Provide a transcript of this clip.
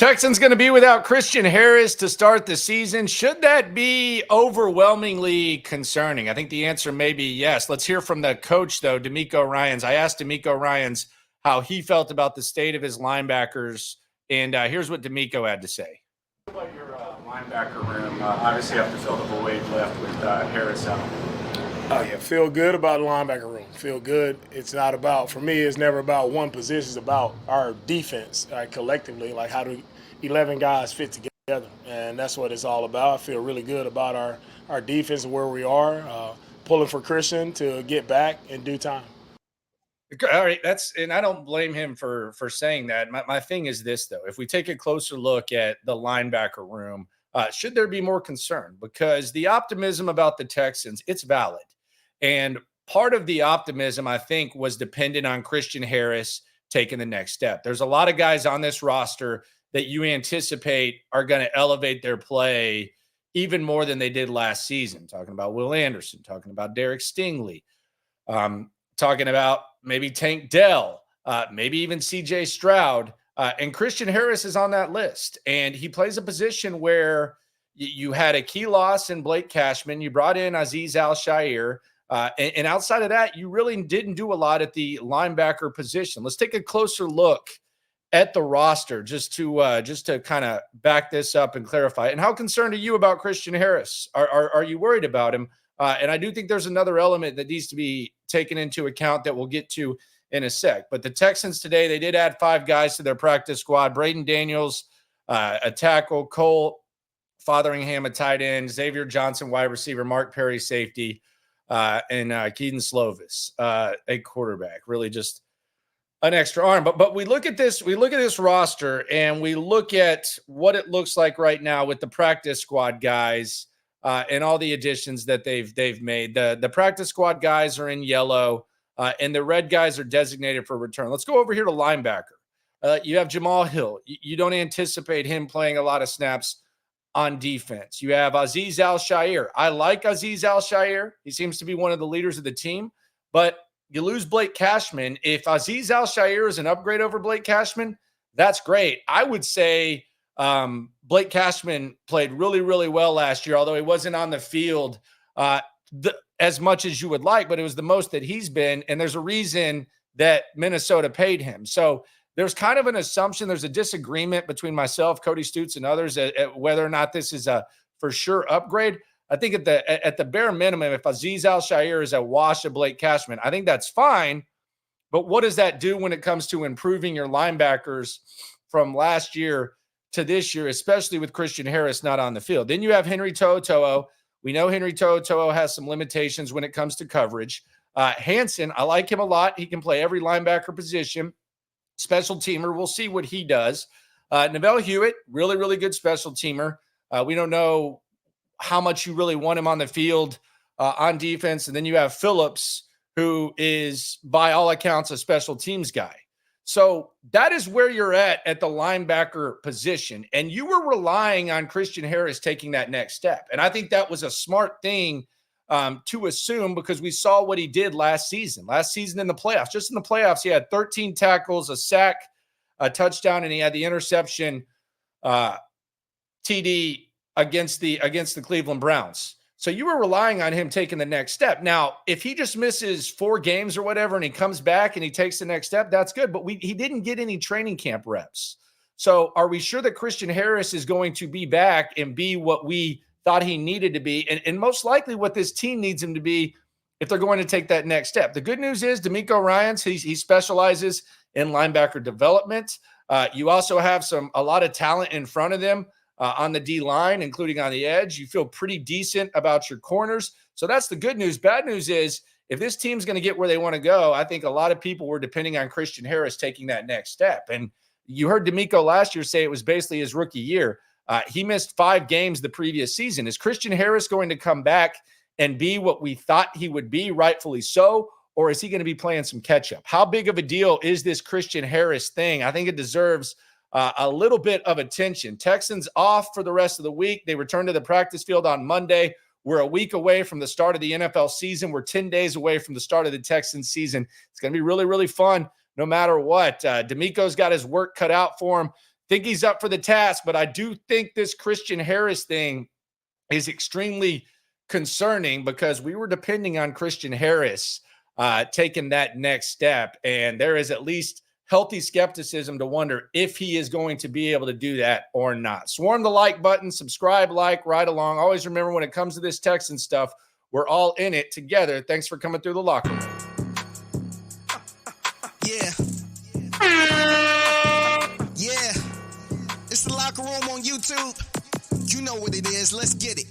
Texans going to be without Christian Harris to start the season. Should that be overwhelmingly concerning? I think the answer may be yes. Let's hear from the coach, though, DeMeco Ryans. I asked DeMeco Ryans how he felt about the state of his linebackers, and here's what DeMeco had to say. What about your linebacker room? Obviously, you have to fill the void left with Harris out. Oh, yeah, feel good about the linebacker room. Feel good. It's not about, for me, it's never about one position. It's about our defense, collectively, like how do 11 guys fit together. And that's what it's all about. I feel really good about our defense and where we are, pulling for Christian to get back in due time. All right, and I don't blame him for saying that. My thing is this, though. If we take a closer look at the linebacker room, should there be more concern? Because the optimism about the Texans, it's valid. And part of the optimism, I think, was dependent on Christian Harris taking the next step. There's a lot of guys on this roster that you anticipate are going to elevate their play even more than they did last season. Talking about Will Anderson, talking about Derek Stingley, talking about maybe Tank Dell, maybe even CJ Stroud. And Christian Harris is on that list. And he plays a position where you had a key loss in Blake Cashman. You brought in Azeez Al-Shaair. And outside of that, you really didn't do a lot at the linebacker position. Let's take a closer look at the roster just to kind of back this up and clarify. And how concerned are you about Christian Harris? Are you worried about him? And I do think there's another element that needs to be taken into account that we'll get to in a sec. But the Texans today, they did add 5 guys to their practice squad. Braden Daniels, a tackle, Cole Fotheringham, a tight end, Xavier Johnson, wide receiver, Mark Perry, safety, and Keaton Slovis, a quarterback. Really just an extra arm. But we look at this roster and we look at what it looks like right now with the practice squad guys and all the additions that they've made. The practice squad guys are in yellow, and the red guys are designated for return. Let's go over here to linebacker. You have Jamal Hill. You don't anticipate him playing a lot of snaps on defense. You have Azeez Al-Shaair. I like Azeez Al-Shaair. He seems to be one of the leaders of the team, but you lose Blake Cashman. If Azeez Al-Shaair is an upgrade over Blake Cashman, that's great. I would say Blake Cashman played really, really well last year, although he wasn't on the field as much as you would like, but it was the most that he's been, and there's a reason that Minnesota paid him. So there's kind of an assumption, there's a disagreement between myself, Cody Stutes, and others at whether or not this is a for sure upgrade. I think at the bare minimum, if Azeez Al-Shaair is a wash of Blake Cashman, I think that's fine. But what does that do when it comes to improving your linebackers from last year to this year, especially with Christian Harris not on the field? Then you have Henry To'oTo'o. We know Henry To'oTo'o has some limitations when it comes to coverage. Hansen, I like him a lot. He can play every linebacker position. Special teamer. We'll see what he does. Neville Hewitt, really, really good special teamer. We don't know how much you really want him on the field on defense. And then you have Phillips, who is, by all accounts, a special teams guy. So that is where you're at the linebacker position. And you were relying on Christian Harris taking that next step. And I think that was a smart thing to assume because we saw what he did last season. Last season in the playoffs. Just in the playoffs, he had 13 tackles, a sack, a touchdown, and he had the interception TD against the Cleveland Browns. So you were relying on him taking the next step. Now, if he just misses 4 games or whatever and he comes back and he takes the next step, that's good. But he didn't get any training camp reps. So are we sure that Christian Harris is going to be back and be what we thought he needed to be? And most likely what this team needs him to be if they're going to take that next step. The good news is DeMeco Ryans, he specializes in linebacker development. You also have a lot of talent in front of them. On the D-line, including on the edge. You feel pretty decent about your corners. So that's the good news. Bad news is if this team's going to get where they want to go, I think a lot of people were depending on Christian Harris taking that next step. And you heard DeMeco last year say it was basically his rookie year. He missed 5 games the previous season. Is Christian Harris going to come back and be what we thought he would be, rightfully so, or is he going to be playing some catch-up? How big of a deal is this Christian Harris thing? I think it deserves a little bit of attention. Texans off for the rest of the week. They return to the practice field on Monday. We're a week away from the start of the NFL season. We're 10 days away from the start of the Texans season. It's going to be really, really fun no matter what. DeMeco's got his work cut out for him. think he's up for the task, but I do think this Christian Harris thing is extremely concerning because we were depending on Christian Harris taking that next step. And there is at least healthy skepticism to wonder if he is going to be able to do that or not. Swarm the like button, subscribe, like, ride along. Always remember, when it comes to this Texan stuff, we're all in it together. Thanks for coming through the locker room. Yeah. Yeah. It's the Locker Room on YouTube. You know what it is. Let's get it.